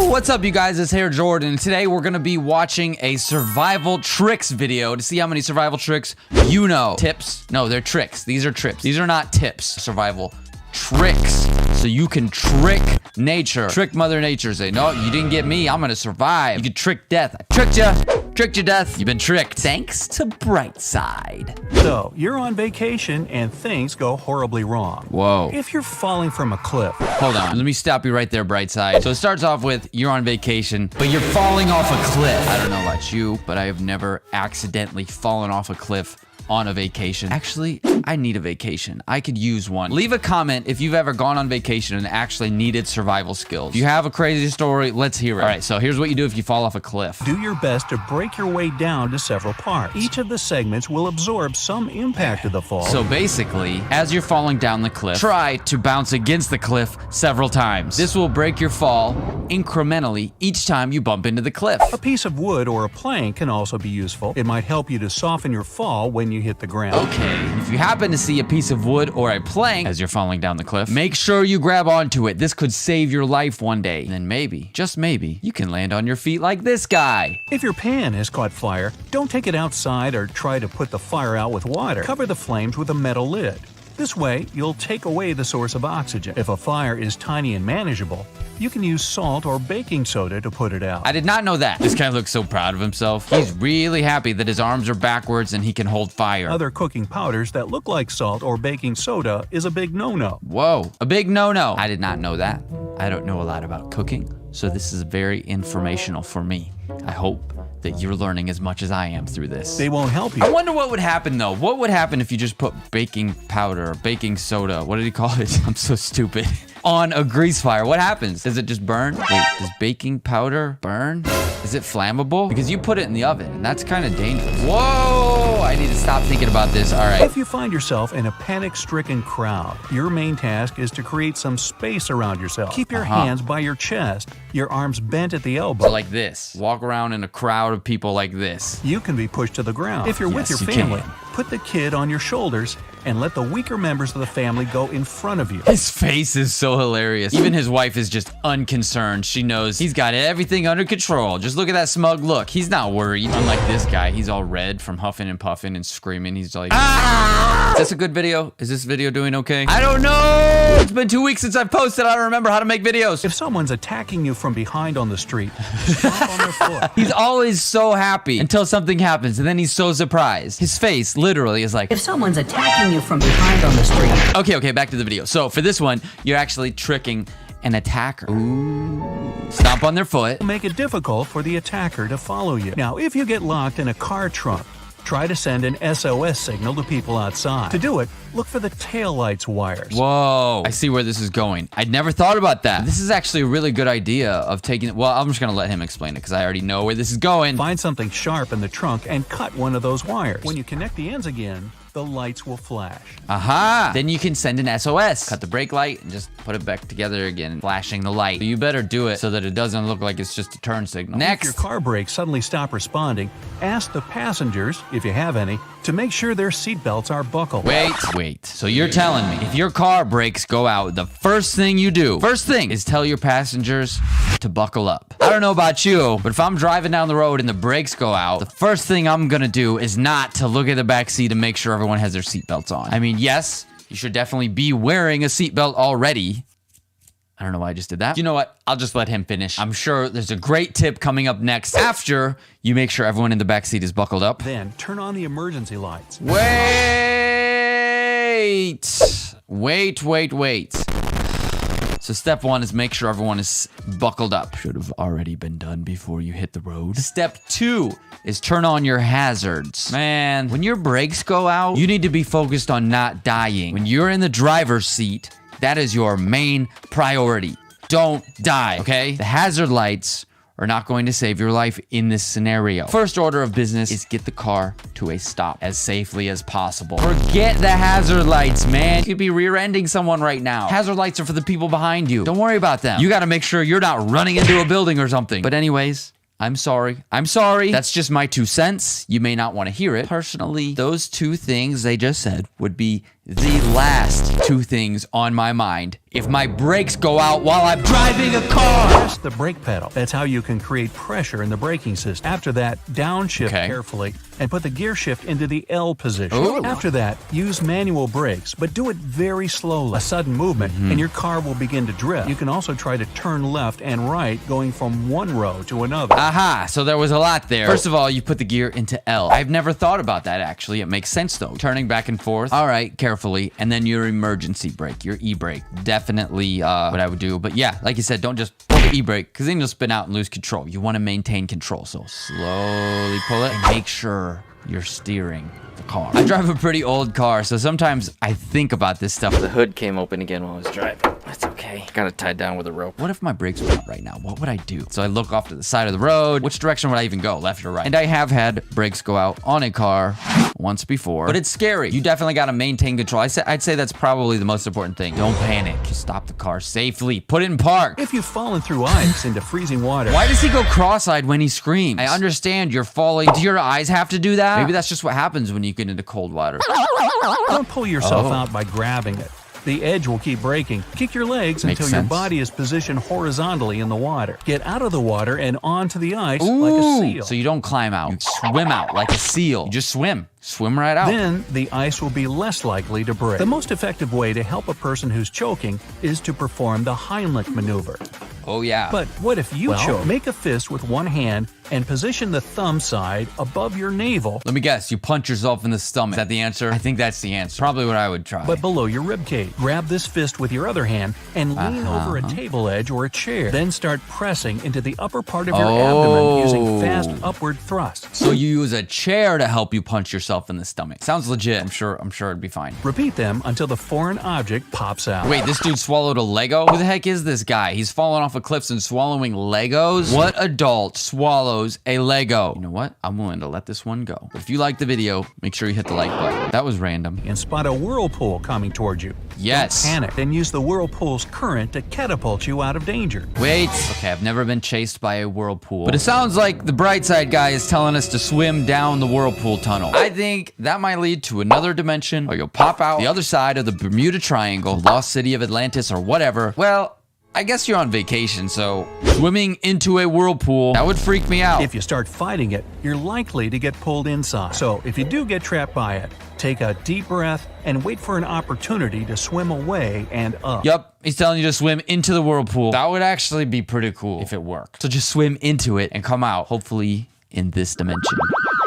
What's up, you guys? It's Hair Jordan, and today we're gonna be watching a survival tricks video to see how many survival tricks you know. Tips? No, they're tricks. These are tricks. These are not tips. Survival tricks. So you can trick nature. Trick Mother Nature. Say, no, you didn't get me. I'm gonna survive. You can trick death. I tricked you. Tricked you, death. You've been tricked. Thanks to Brightside. So, you're on vacation and things go horribly wrong. Whoa. If you're falling from a cliff. Hold on. Let me stop you right there, Brightside. So it starts off with, you're on vacation, but you're falling off a cliff. I don't know about you, but I have never accidentally fallen off a cliff on a vacation. Actually, I need a vacation. I could use one. Leave a comment if you've ever gone on vacation and actually needed survival skills. If you have a crazy story, let's hear it. All right, so here's what you do if you fall off a cliff. Do your best to break your way down to several parts. Each of the segments will absorb some impact of the fall. So basically, as you're falling down the cliff, try to bounce against the cliff several times. This will break your fall incrementally each time you bump into the cliff. A piece of wood or a plank can also be useful. It might help you to soften your fall when you hit the ground. Okay, if you happen to see a piece of wood or a plank as you're falling down the cliff, make sure you grab onto it. This could save your life one day. And then maybe, just maybe, you can land on your feet like this guy. If your pan has caught fire, don't take it outside or try to put the fire out with water. Cover the flames with a metal lid. This way, you'll take away the source of oxygen. If a fire is tiny and manageable, you can use salt or baking soda to put it out. I did not know that. This guy looks so proud of himself. He's really happy that his arms are backwards and he can hold fire. Other cooking powders that look like salt or baking soda is a big no-no. Whoa, a big no-no. I did not know that. I don't know a lot about cooking, so this is very informational for me. I hope that you're learning as much as I am through this. They won't help you. I wonder what would happen though. What would happen if you just put baking powder or baking soda, what did he call it? I'm so stupid. On a grease fire, what happens? Does it just burn? Wait, does baking powder burn? Is it flammable? Because you put it in the oven, and that's kind of dangerous. Whoa! I need to stop thinking about this. All right. If you find yourself in a panic-stricken crowd, your main task is to create some space around yourself. Keep your hands by your chest, your arms bent at the elbow. So like this. Walk around in a crowd of people like this. You can be pushed to the ground. If you're with your family, put the kid on your shoulders and let the weaker members of the family go in front of you. His face is so hilarious. Even his wife is just unconcerned. She knows he's got everything under control. Just look at that smug look. He's not worried. Unlike this guy, he's all red from huffing and puffing and screaming. He's like, ah! Is this a good video? Is this video doing okay? I don't know. It's been 2 weeks since I've posted. I don't remember how to make videos. If someone's attacking you from behind on the street, stomp on their foot. He's always so happy until something happens, and then he's so surprised. His face literally is like, if someone's attacking you from behind on the street. Okay, back to the video. So for this one, you're actually tricking an attacker. Ooh. Stomp on their foot. Make it difficult for the attacker to follow you. Now, if you get locked in a car trunk, try to send an SOS signal to people outside. To do it, look for the taillights wires. Whoa, I see where this is going. I'd never thought about that. This is actually a really good idea of taking it. Well, I'm just gonna let him explain it because I already know where this is going. Find something sharp in the trunk and cut one of those wires. When you connect the ends again, the lights will flash. Aha! Then you can send an SOS. Cut the brake light and just put it back together again, flashing the light. So you better do it so that it doesn't look like it's just a turn signal. Next! If your car brakes suddenly stop responding, ask the passengers, if you have any, to make sure their seatbelts are buckled. Wait. So you're telling me if your car brakes go out, the first thing you do, is tell your passengers to buckle up. I don't know about you, but if I'm driving down the road and the brakes go out, the first thing I'm gonna do is not to look at the back seat and make sure everyone has their seatbelts on. I mean, yes, you should definitely be wearing a seatbelt already. I don't know why I just did that. You know what? I'll just let him finish. I'm sure there's a great tip coming up next after you make sure everyone in the back seat is buckled up. Then turn on the emergency lights. Wait. So step one is make sure everyone is buckled up. Should have already been done before you hit the road. Step two is turn on your hazards. Man, when your brakes go out, you need to be focused on not dying. When you're in the driver's seat, that is your main priority. Don't die, okay? The hazard lights are not going to save your life in this scenario. First order of business is get the car to a stop as safely as possible. Forget the hazard lights, man. You could be rear-ending someone right now. Hazard lights are for the people behind you. Don't worry about them. You gotta make sure you're not running into a building or something. But anyways, I'm sorry. That's just my 2 cents. You may not want to hear it. Personally, those two things they just said would be the last two things on my mind if my brakes go out while I'm driving a car. Press the brake pedal. That's how you can create pressure in the braking system. After that, downshift carefully and put the gear shift into the L position. Ooh. After that, use manual brakes, but do it very slowly. A sudden movement and your car will begin to drift. You can also try to turn left and right, going from one row to another. Aha, so there was a lot there. First of all, you put the gear into L. I've never thought about that, actually. It makes sense, though. Turning back and forth. All right, carefully. And then your emergency brake, your e-brake. Definitely what I would do. But yeah, like you said, don't just pull the e-brake, because then you'll spin out and lose control. You want to maintain control. So slowly pull it and make sure you're steering the car. I drive a pretty old car, so sometimes I think about this stuff. The hood came open again while I was driving. That's okay. Got it tied down with a rope. What if my brakes were out right now? What would I do? So I look off to the side of the road. Which direction would I even go, left or right? And I have had brakes go out on a car once before, but it's scary. You definitely got to maintain control. I'd say that's probably the most important thing. Don't panic. Just stop the car safely. Put it in park. If you've fallen through ice into freezing water, Why does he go cross-eyed when he screams? I understand you're falling. Do your eyes have to do that? Maybe that's just what happens when you get into cold water. don't pull yourself out by grabbing it. The edge will keep breaking. Kick your legs Makes until your sense. body is positioned horizontally in the water. Get out of the water and onto the ice like a seal. So you don't climb out. You swim out like a seal. You just swim. Swim right out. Then the ice will be less likely to break. The most effective way to help a person who's choking is to perform the Heimlich maneuver. Oh, yeah. But what if you choke? Make a fist with one hand and position the thumb side above your navel, Let me guess. You punch yourself in the stomach. Is that the answer? I think that's the answer. Probably what I would try. but below your ribcage. Grab this fist with your other hand and lean over a table edge or a chair. Then start pressing into the upper part of your abdomen using fast upward thrusts. So you use a chair to help you punch yourself in the stomach. Sounds legit. I'm sure it'd be fine. Repeat them until the foreign object pops out. Wait, this dude swallowed a Lego? Who the heck is this guy? He's falling off of cliffs and swallowing Legos? What adult swallows a Lego? You know what? I'm willing to let this one go. But if you like the video, make sure you hit the like button. That was random. And spot a whirlpool coming towards you. Yes. Don't panic. Then use the whirlpool's current to catapult you out of danger. Wait. Okay, I've never been chased by a whirlpool. But it sounds like the Brightside guy is telling us to swim down the whirlpool tunnel. I think that might lead to another dimension, or you'll pop out the other side of the Bermuda Triangle, the lost city of Atlantis, or whatever. Well, I guess you're on vacation, so swimming into a whirlpool, that would freak me out. If you start fighting it, you're likely to get pulled inside. So if you do get trapped by it, take a deep breath and wait for an opportunity to swim away and up. Yup, he's telling you to swim into the whirlpool. That would actually be pretty cool if it worked. So just swim into it and come out, hopefully in this dimension.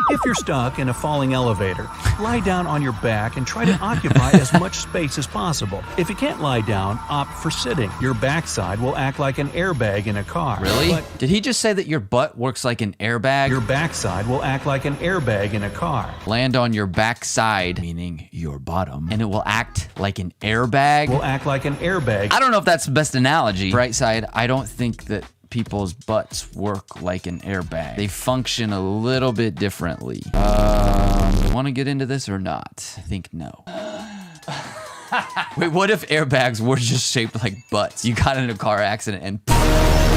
If you're stuck in a falling elevator, lie down on your back and try to occupy as much space as possible. If you can't lie down, opt for sitting. Your backside will act like an airbag in a car. Really? But Did he just say that your butt works like an airbag? your backside will act like an airbag in a car. Land on your backside, meaning your bottom, and it will act like an airbag? Will act like an airbag. I don't know if that's the best analogy. Brightside, I don't think that people's butts work like an airbag. They function a little bit differently. Want to get into this or not? I think no. Wait, what if airbags were just shaped like butts? You got in a car accident and...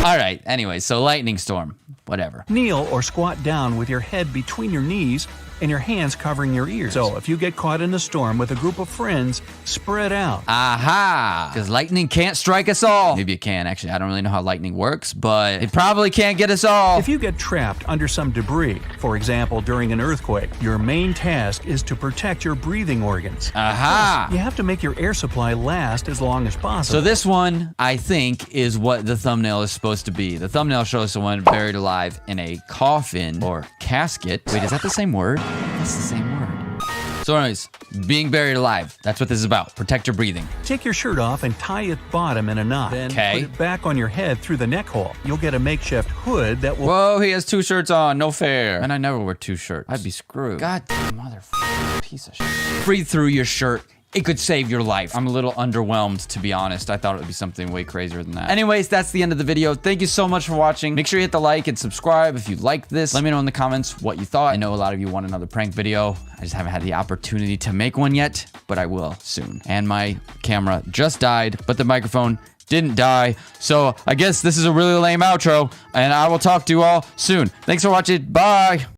All right, anyway, so lightning storm, whatever. Kneel or squat down with your head between your knees and your hands covering your ears. So if you get caught in a storm with a group of friends, spread out. Aha! Because lightning can't strike us all. Maybe it can, actually. I don't really know how lightning works, but it probably can't get us all. If you get trapped under some debris, for example during an earthquake, your main task is to protect your breathing organs. Aha! You have to make your air supply last as long as possible. So this one, I think, is what the thumbnail is supposed to be. The thumbnail shows someone buried alive in a coffin or casket. Wait, is that the same word? That's the same word. So anyways, being buried alive. That's what this is about. Protect your breathing. Take your shirt off and tie its bottom in a knot. Then put it back on your head through the neck hole. You'll get a makeshift hood that will... Whoa, he has two shirts on. No fair. And I never wear two shirts. I'd be screwed. God damn motherfucker. Piece of shit. Breathe through your shirt. It could save your life. I'm a little underwhelmed, to be honest. I thought it would be something way crazier than that. Anyways, that's the end of the video. Thank you so much for watching. Make sure you hit the like and subscribe if you liked this. Let me know in the comments what you thought. I know a lot of you want another prank video. I just haven't had the opportunity to make one yet, but I will soon. And my camera just died, but the microphone didn't die. So I guess this is a really lame outro, and I will talk to you all soon. Thanks for watching. Bye.